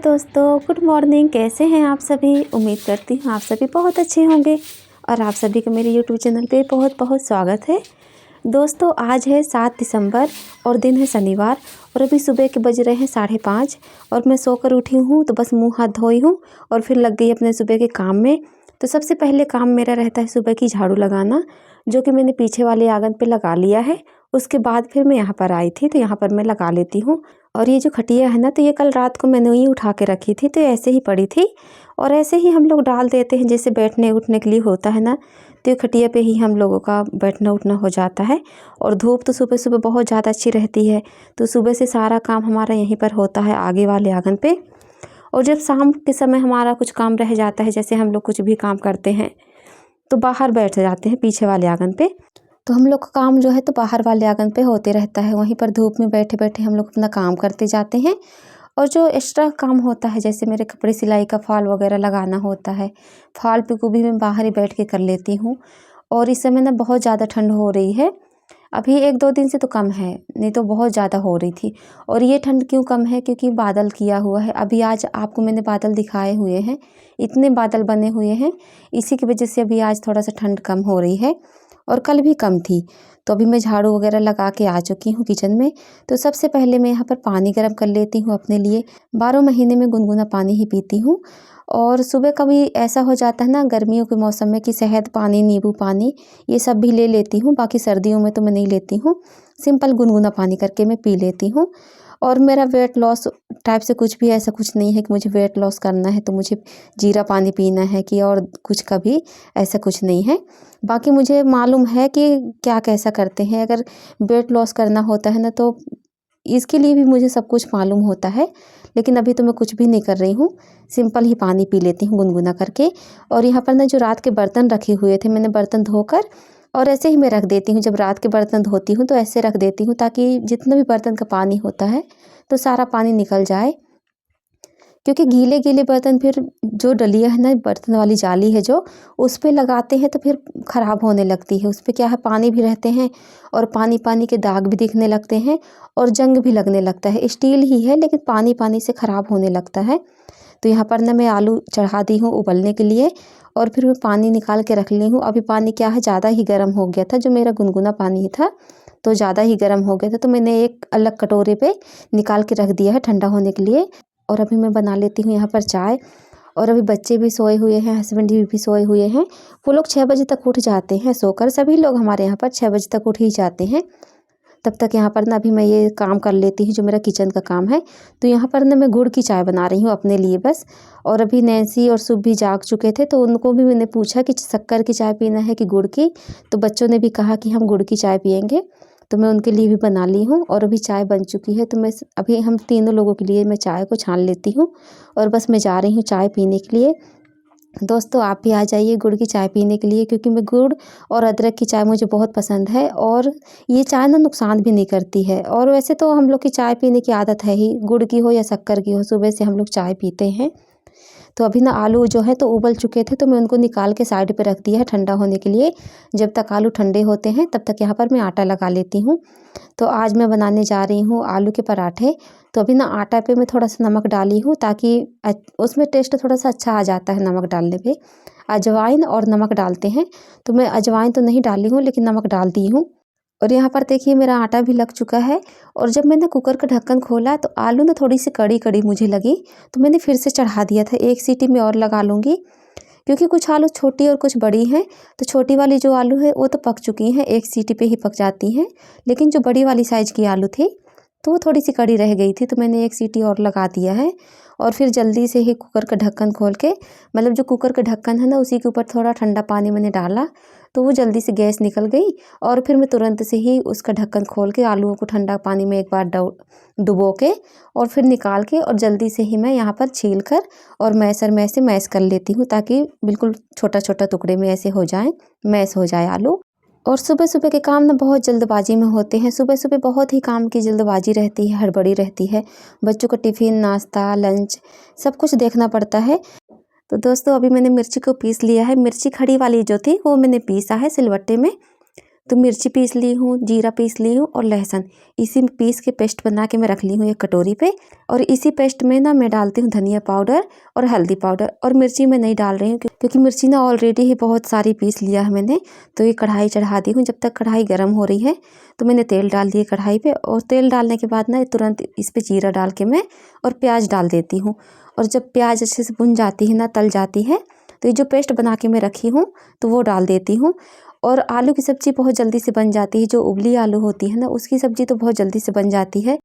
दोस्तों, good morning. कैसे हैं आप सभी? उम्मीद करती हूँ आप सभी बहुत अच्छे होंगे और आप सभी का मेरे यूट्यूब चैनल पे बहुत बहुत स्वागत है। दोस्तों, आज है 7 दिसंबर और दिन है शनिवार और अभी सुबह के बज रहे हैं 5:30 और मैं सोकर उठी हूँ तो बस मुँह हाथ धोई हूँ और फिर लग गई अपने सुबह के काम में। तो सबसे पहले काम मेरा रहता है सुबह की झाड़ू लगाना, जो कि मैंने पीछे वाले आंगन पे लगा लिया है। उसके बाद फिर मैं यहाँ पर आई थी तो यहाँ पर मैं लगा लेती हूँ। और ये जो खटिया है ना, तो ये कल रात को मैंने वहीं उठा के रखी थी, तो ऐसे ही पड़ी थी और ऐसे ही हम लोग डाल देते हैं जैसे बैठने उठने के लिए होता है ना, तो ये खटिया पे ही हम लोगों का बैठना उठना हो जाता है। और धूप तो सुबह सुबह बहुत ज़्यादा अच्छी रहती है, तो सुबह से सारा काम हमारा यहीं पर होता है आगे वाले आंगन पे। और जब शाम के समय हमारा कुछ काम रह जाता है, जैसे हम लोग कुछ भी काम करते हैं तो बाहर बैठ जाते हैं पीछे वाले आंगन पे। तो हम लोग का काम जो है तो बाहर वाले आंगन पे होते रहता है, वहीं पर धूप में बैठे बैठे हम लोग अपना काम करते जाते हैं। और जो एक्स्ट्रा काम होता है, जैसे मेरे कपड़े सिलाई का फॉल वगैरह लगाना होता है, फॉल पे को भी मैं बाहर ही बैठ के कर लेती हूँ। और इस समय ना बहुत ज़्यादा ठंड हो रही है, अभी 1-2 दिन से तो कम है, नहीं तो बहुत ज़्यादा हो रही थी। और ये ठंड क्यों कम है? क्योंकि बादल किया हुआ है। अभी आज आपको मैंने बादल दिखाए हुए हैं, इतने बादल बने हुए हैं, इसी की वजह से अभी आज थोड़ा सा ठंड कम हो रही है और कल भी कम थी। तो अभी मैं झाड़ू वगैरह लगा के आ चुकी हूँ किचन में। तो सबसे पहले मैं यहाँ पर पानी गर्म कर लेती हूँ अपने लिए। 12 महीने में गुनगुना पानी ही पीती हूँ। और सुबह कभी ऐसा हो जाता है ना गर्मियों के मौसम में कि शहद पानी, नींबू पानी ये सब भी ले लेती हूँ, बाकी सर्दियों में तो मैं नहीं लेती हूँ। सिंपल गुनगुना पानी करके मैं पी लेती हूँ। और मेरा वेट लॉस टाइप से कुछ भी ऐसा कुछ नहीं है कि मुझे वेट लॉस करना है तो मुझे जीरा पानी पीना है कि और कुछ, कभी ऐसा कुछ नहीं है। बाकी मुझे मालूम है कि क्या कैसा करते हैं। अगर वेट लॉस करना होता है ना, तो इसके लिए भी मुझे सब कुछ मालूम होता है, लेकिन अभी तो मैं कुछ भी नहीं कर रही हूँ, सिंपल ही पानी पी लेती हूँ गुनगुना करके। और यहाँ पर ना जो रात के बर्तन रखे हुए थे, मैंने बर्तन धोकर और ऐसे ही मैं रख देती हूँ। जब रात के बर्तन धोती हूँ तो ऐसे रख देती हूँ ताकि जितना भी बर्तन का पानी होता है तो सारा पानी निकल जाए। क्योंकि गीले गीले बर्तन फिर जो डलिया है ना, बर्तन वाली जाली है जो, उस पे लगाते हैं तो फिर ख़राब होने लगती है। उस पे क्या है, पानी भी रहते हैं और पानी पानी के दाग भी दिखने लगते हैं और जंग भी लगने लगता है। स्टील ही है लेकिन पानी पानी से ख़राब होने लगता है। तो यहाँ पर ना मैं आलू चढ़ा दी हूँ उबलने के लिए और फिर मैं पानी निकाल के रख ली हूँ। अभी पानी क्या है, ज़्यादा ही गर्म हो गया था, जो मेरा गुनगुना पानी था तो ज़्यादा ही गर्म हो गया था, तो मैंने एक अलग कटोरे पे निकाल के रख दिया है ठंडा होने के लिए। और अभी मैं बना लेती हूँ यहाँ पर चाय। और अभी बच्चे भी सोए हुए हैं, हस्बैंड भी सोए हुए हैं। वो लोग 6 बजे तक उठ जाते हैं सोकर, सभी लोग हमारे यहाँ पर 6 बजे तक उठ ही जाते हैं। तब तक यहाँ पर ना अभी मैं ये काम कर लेती हूँ जो मेरा किचन का काम है। तो यहाँ पर ना मैं गुड़ की चाय बना रही हूँ अपने लिए बस। और अभी नैन्सी और शुभ भी जाग चुके थे, तो उनको भी मैंने पूछा कि शक्कर की चाय पीना है कि गुड़ की, तो बच्चों ने भी कहा कि हम गुड़ की चाय पियेंगे। तो मैं उनके लिए भी बना ली हूँ और अभी चाय बन चुकी है। तो मैं अभी हम तीनों लोगों के लिए मैं चाय को छान लेती हूँ और बस मैं जा रही हूँ चाय पीने के लिए। दोस्तों, आप भी आ जाइए गुड़ की चाय पीने के लिए, क्योंकि मैं गुड़ और अदरक की चाय मुझे बहुत पसंद है और ये चाय ना नुकसान भी नहीं करती है। और वैसे तो हम लोग की चाय पीने की आदत है ही, गुड़ की हो या शक्कर की हो, सुबह से हम लोग चाय पीते हैं। तो अभी ना आलू जो है तो उबल चुके थे, तो मैं उनको निकाल के साइड पे रख दिया है ठंडा होने के लिए। जब तक आलू ठंडे होते हैं तब तक यहाँ पर मैं आटा लगा लेती हूँ। तो आज मैं बनाने जा रही हूँ आलू के पराठे। तो अभी ना आटा पे मैं थोड़ा सा नमक डाली हूँ ताकि उसमें टेस्ट थोड़ा सा अच्छा आ जाता है नमक डालने पे। अजवाइन और नमक डालते हैं, तो मैं अजवाइन तो नहीं डाली हूँ लेकिन नमक डाल दी हूँ। और यहाँ पर देखिए मेरा आटा भी लग चुका है। और जब मैंने कुकर का ढक्कन खोला तो आलू ना थोड़ी सी कड़ी कड़ी मुझे लगी, तो मैंने फिर से चढ़ा दिया था। एक सीटी में और लगा लूँगी, क्योंकि कुछ आलू छोटी और कुछ बड़ी हैं। तो छोटी वाली जो आलू है वो तो पक चुकी हैं, एक सीटी पे ही पक जाती हैं। लेकिन जो बड़ी वाली साइज़ की आलू थी तो वो थोड़ी सी कड़ी रह गई थी, तो मैंने एक सीटी और लगा दिया है। और फिर जल्दी से ही कुकर का ढक्कन खोल के, मतलब जो कुकर का ढक्कन है ना उसी के ऊपर थोड़ा ठंडा पानी मैंने डाला, तो वो जल्दी से गैस निकल गई। और फिर मैं तुरंत से ही उसका ढक्कन खोल के आलूओं को ठंडा पानी में एक बार डुबो के और फिर निकाल के और जल्दी से ही मैं यहाँ पर छील कर और मैसर में ऐसे मैश कर लेती हूँ, ताकि बिल्कुल छोटा छोटा टुकड़े में ऐसे हो जाए, मैश हो जाए आलू। और सुबह सुबह के काम ना बहुत जल्दबाजी में होते हैं, सुबह सुबह बहुत ही काम की जल्दबाजी रहती है, हड़बड़ी रहती है। बच्चों का टिफ़िन, नाश्ता, लंच सब कुछ देखना पड़ता है। तो दोस्तों, अभी मैंने मिर्ची को पीस लिया है। मिर्ची खड़ी वाली जो थी वो मैंने पीसा है सिलबट्टे में। तो मिर्ची पीस ली हूँ, जीरा पीस ली हूँ और लहसुन इसी में पीस के पेस्ट बना के मैं रख ली हूँ एक कटोरी पे। और इसी पेस्ट में ना मैं डालती हूँ धनिया पाउडर और हल्दी पाउडर, और मिर्ची मैं नहीं डाल रही हूँ क्योंकि मिर्ची ना ऑलरेडी ही बहुत सारी पीस लिया है मैंने। तो ये कढ़ाई चढ़ा दी हूँ। जब तक कढ़ाई गर्म हो रही है तो मैंने तेल डाल दिया कढ़ाई पे, और तेल डालने के बाद ना तुरंत इस पर जीरा डाल के मैं और प्याज डाल देती हूँ। और जब प्याज अच्छे से भुन जाती है ना, तल जाती है, तो ये जो पेस्ट बना के मैं रखी हूँ तो वो डाल देती हूँ। और आलू की सब्ज़ी बहुत जल्दी से बन जाती है। जो उबली आलू होती है ना, उसकी सब्ज़ी तो बहुत जल्दी से बन जाती है।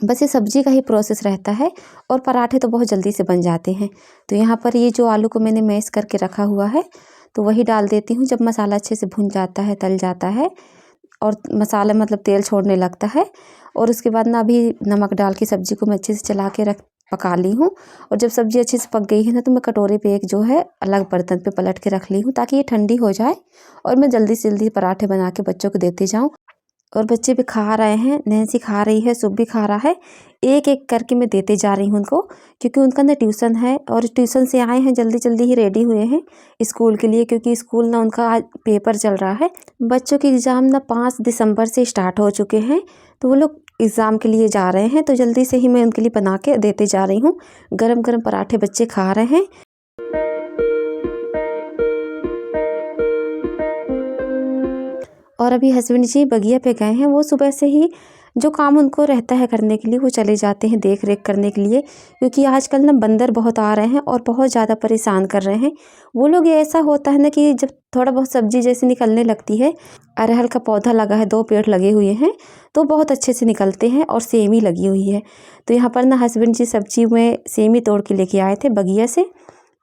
बस ये सब्ज़ी का ही प्रोसेस रहता है, और पराठे तो बहुत जल्दी से बन जाते हैं। तो यहाँ पर ये जो आलू को मैंने मैश करके रखा हुआ है तो वही डाल देती हूँ। जब मसाला अच्छे से भुन जाता है, तल जाता है और मसाला मतलब तेल छोड़ने लगता है, और उसके बाद ना अभी नमक डाल के सब्ज़ी को मैं अच्छे से चला के पका ली हूँ। और जब सब्ज़ी अच्छे से पक गई है ना, तो मैं कटोरे पे एक जो है अलग बर्तन पे पलट के रख ली हूँ ताकि ये ठंडी हो जाए और मैं जल्दी से जल्दी पराठे बना के बच्चों को देते जाऊँ। और बच्चे भी खा रहे हैं, नैन्सी खा रही है, सुब भी खा रहा है। एक एक करके मैं देते जा रही हूँ उनको, क्योंकि उनका ना ट्यूशन है और ट्यूशन से आए हैं, जल्दी जल्दी ही रेडी हुए हैं स्कूल के लिए, क्योंकि स्कूल ना उनका आज पेपर चल रहा है। बच्चों के एग्ज़ाम ना 5 दिसंबर से स्टार्ट हो चुके हैं, तो वो लोग एग्ज़ाम के लिए जा रहे हैं। तो जल्दी से ही मैं उनके लिए बना के देते जा रही हूँ। गरम गरम पराठे बच्चे खा रहे हैं। और अभी हस्बैंड जी बगिया पे गए हैं। वो सुबह से ही जो काम उनको रहता है करने के लिए वो चले जाते हैं देख रेख करने के लिए, क्योंकि आजकल ना बंदर बहुत आ रहे हैं और बहुत ज़्यादा परेशान कर रहे हैं वो लोग। ये ऐसा होता है ना कि जब थोड़ा बहुत सब्जी जैसे निकलने लगती है, अरहर का पौधा लगा है, 2 पेड़ लगे हुए हैं, तो बहुत अच्छे से निकलते हैं, और सेमी लगी हुई है। तो यहाँ पर ना हस्बैंड जी सब्जी में सेमी तोड़ के लेके आए थे बगिया से,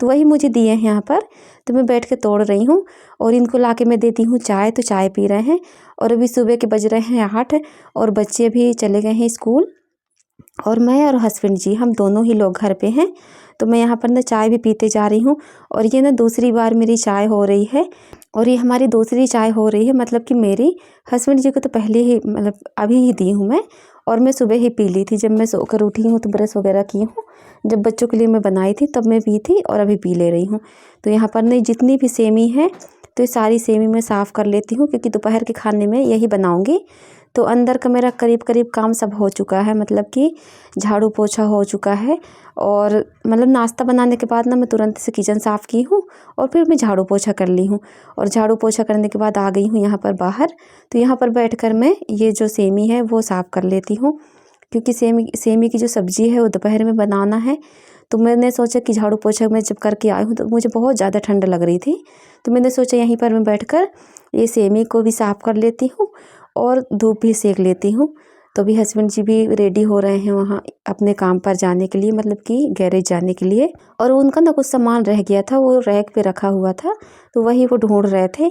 तो वही मुझे दिए हैं यहाँ पर। तो मैं बैठ के तोड़ रही हूँ और इनको ला के मैं देती हूँ चाय, तो चाय पी रहे हैं। और अभी सुबह के बज रहे हैं 8 और बच्चे भी चले गए हैं स्कूल, और मैं और हस्बैंड जी हम दोनों ही लोग घर पे हैं। तो मैं यहाँ पर ना चाय भी पीते जा रही हूँ, और ये ना दूसरी बार मेरी चाय हो रही है, और ये हमारी दूसरी चाय हो रही है। मतलब कि मेरी हस्बैंड जी को तो पहले ही मतलब अभी ही दी हूँ मैं, और मैं सुबह ही पी ली थी। जब मैं सोकर उठी हूँ तो ब्रश वगैरह की हूँ, जब बच्चों के लिए मैं बनाई थी तब मैं पी थी, और अभी पी ले रही हूँ। तो यहाँ पर नहीं जितनी भी सेमी है तो ये सारी सेमी मैं साफ़ कर लेती हूँ, क्योंकि दोपहर के खाने में यही बनाऊँगी। तो अंदर का मेरा करीब करीब काम सब हो चुका है, मतलब कि झाड़ू पोछा हो चुका है। और मतलब नाश्ता बनाने के बाद ना मैं तुरंत से किचन साफ़ की हूँ, और फिर मैं झाड़ू पोछा कर ली हूँ। और झाड़ू पोछा करने के बाद आ गई हूँ यहाँ पर बाहर। तो यहाँ पर बैठकर मैं ये जो सेमी है वो साफ़ कर लेती हूँ, क्योंकि सेमी की जो सब्ज़ी है वो दोपहर में बनाना है। तो मैंने सोचा कि झाड़ू पोछा मैं जब करके आई हूँ तो मुझे बहुत ज़्यादा ठंड लग रही थी, तो मैंने सोचा यहीं पर मैं बैठकर ये सेमी को भी साफ़ कर लेती हूँ और धूप भी सेक लेती हूँ। तो अभी हस्बैंड जी भी रेडी हो रहे हैं वहाँ अपने काम पर जाने के लिए, मतलब कि गैरेज जाने के लिए। और उनका ना कुछ सामान रह गया था, वो रैक पे रखा हुआ था, तो वही वो ढूंढ रहे थे।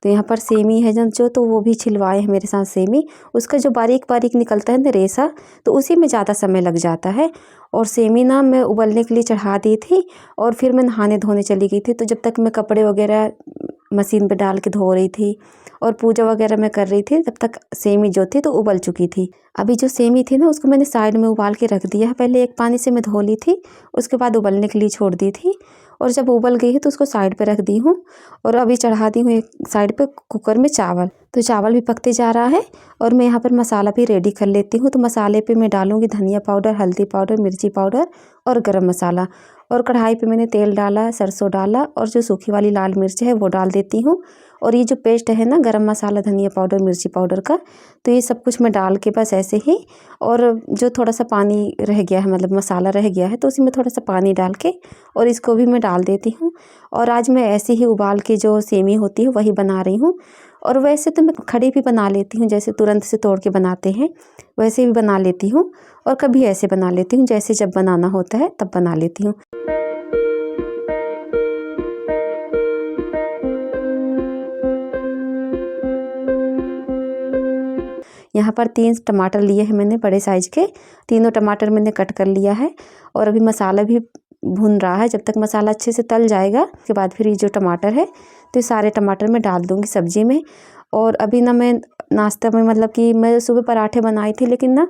तो यहाँ पर सेमी है जो, तो वो भी छिलवाए हैं मेरे साथ सेमी। उसका जो बारीक बारीक निकलता है ना रेसा, तो उसी में ज़्यादा समय लग जाता है। और सेमी ना मैं उबलने के लिए चढ़ा दी थी, और फिर मैं नहाने धोने चली गई थी। तो जब तक मैं कपड़े वगैरह मशीन पे डाल के धो रही थी और पूजा वगैरह मैं कर रही थी, तब तक सेमी जो थी तो उबल चुकी थी। अभी जो सेमी थी ना उसको मैंने साइड में उबाल के रख दिया है। पहले एक पानी से मैं धो ली थी, उसके बाद उबलने के लिए छोड़ दी थी, और जब उबल गई है तो उसको साइड पे रख दी हूँ। और अभी चढ़ा दी हूँ एक साइड पे कुकर में चावल। तो चावल भी पकते जा रहा है, और मैं यहाँ पर मसाला भी रेडी कर लेती हूँ। तो मसाले पे मैं डालूँगी धनिया पाउडर, हल्दी पाउडर, मिर्ची पाउडर और गरम मसाला। और कढ़ाई पे मैंने तेल डाला, सरसों डाला, और जो सूखी वाली लाल मिर्च है वो डाल देती हूँ। और ये जो पेस्ट है ना गरम मसाला, धनिया पाउडर, मिर्ची पाउडर का, तो ये सब कुछ मैं डाल के बस ऐसे ही। और जो थोड़ा सा पानी रह गया है, मतलब मसाला रह गया है, तो उसी में थोड़ा सा पानी डाल के और इसको भी मैं डाल देती हूँ। और आज मैं ऐसे ही उबाल के जो सेमी होती है वही बना रही हूँ। और वैसे तो मैं खड़ी भी बना लेती हूँ, जैसे तुरंत से तोड़ के बनाते हैं वैसे भी बना लेती हूँ, और कभी ऐसे बना लेती हूँ, जैसे जब बनाना होता है तब बना लेती हूँ। यहाँ पर 3 टमाटर लिए हैं मैंने बड़े साइज़ के, तीनों टमाटर मैंने कट कर लिया है। और अभी मसाला भी भून रहा है। जब तक मसाला अच्छे से तल जाएगा उसके बाद फिर ये जो टमाटर है तो ये सारे टमाटर मैं डाल दूँगी सब्ज़ी में। और अभी ना मैं नाश्ता में, मतलब कि मैं सुबह पराठे बनाई थी, लेकिन ना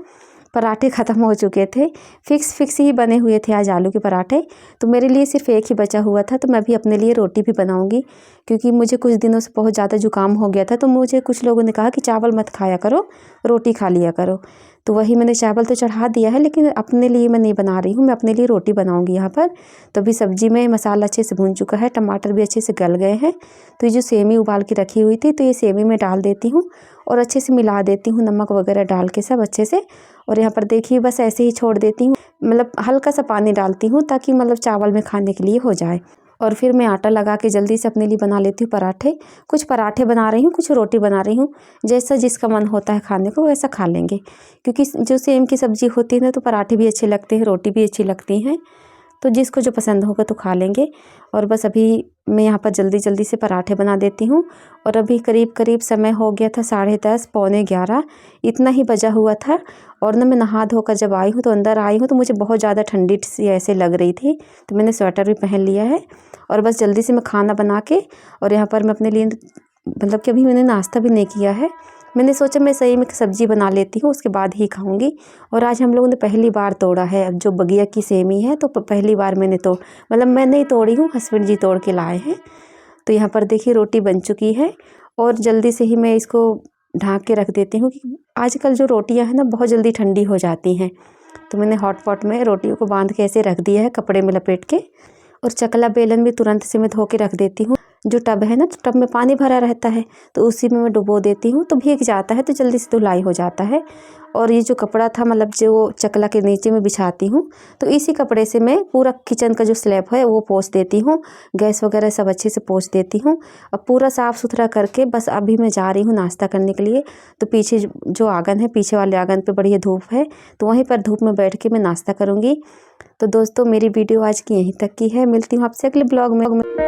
पराठे ख़त्म हो चुके थे। फिक्स ही बने हुए थे आज आलू के पराठे। तो मेरे लिए सिर्फ एक ही बचा हुआ था, तो मैं भी अपने लिए रोटी भी बनाऊंगी, क्योंकि मुझे कुछ दिनों से बहुत ज़्यादा जुकाम हो गया था। तो मुझे कुछ लोगों ने कहा कि चावल मत खाया करो, रोटी खा लिया करो। तो वही मैंने चावल तो चढ़ा दिया है, लेकिन अपने लिए मैं नहीं बना रही हूँ, मैं अपने लिए रोटी बनाऊँगी यहाँ पर। तो अभी सब्ज़ी में मसाला अच्छे से भून चुका है, टमाटर भी अच्छे से गल गए हैं। तो ये जो सेमी उबाल के रखी हुई थी, तो ये सेमी में डाल देती हूँ और अच्छे से मिला देती हूँ, नमक वगैरह डाल के सब अच्छे से। और यहाँ पर देखिए बस ऐसे ही छोड़ देती हूँ, मतलब हल्का सा पानी डालती हूँ ताकि मतलब चावल में खाने के लिए हो जाए। और फिर मैं आटा लगा के जल्दी से अपने लिए बना लेती हूँ पराठे। कुछ पराठे बना रही हूँ, कुछ रोटी बना रही हूँ, जैसा जिसका मन होता है खाने को वैसा खा लेंगे। क्योंकि जो सेम की सब्ज़ी होती है ना, तो पराठे भी अच्छे लगते हैं, रोटी भी अच्छी लगती हैं। तो जिसको जो पसंद होगा तो खा लेंगे। और बस अभी मैं यहाँ पर जल्दी से पराठे बना देती हूँ। और अभी करीब समय हो गया था 10:30 पौने 11, इतना ही बजा हुआ था। और ना मैं नहा धोकर जब आई हूँ, तो अंदर आई हूँ, तो मुझे बहुत ज़्यादा ठंडी सी ऐसे लग रही थी। तो मैंने स्वेटर भी पहन लिया है। और बस जल्दी से मैं खाना बना के, और यहाँ पर मैं अपने लिए मतलब कि अभी मैंने नाश्ता भी नहीं किया है। मैंने सोचा मैं सही में सब्ज़ी बना लेती हूँ, उसके बाद ही खाऊंगी। और आज हम लोगों ने पहली बार तोड़ा है अब जो बगिया की सेमी है, तो पहली बार मैंने मतलब मैं नहीं तोड़ी हूँ, हस्बैंड जी तोड़ के लाए हैं। तो यहाँ पर देखिए रोटी बन चुकी है, और जल्दी से ही मैं इसको ढाँक के रख देती हूँ कि आजकल जो रोटियाँ हैं ना बहुत जल्दी ठंडी हो जाती हैं। तो मैंने हॉट पॉट में रोटियों को बांध के ऐसे रख दिया है, कपड़े में लपेट के। और चकला बेलन भी तुरंत से मैं धो के रख देती हूँ। जो टब है ना, तो टब में पानी भरा रहता है, तो उसी में मैं डुबो देती हूँ, तो भीग जाता है, तो जल्दी से धुलाई हो जाता है। और ये जो कपड़ा था, मतलब जो चकला के नीचे में बिछाती हूँ, तो इसी कपड़े से मैं पूरा किचन का जो स्लैब है वो पोंछ देती हूँ, गैस वगैरह सब अच्छे से पोंछ देती हूँ। अब पूरा साफ़ सुथरा करके बस अभी मैं जा रही हूँ नाश्ता करने के लिए। तो पीछे जो आंगन है, पीछे वाले आंगन पर बढ़िया धूप है, तो वहीं पर धूप में बैठ के मैं नाश्ता करूँगी। तो दोस्तों मेरी वीडियो आज की यहीं तक की है, मिलती हूँ आपसे अगले ब्लॉग में।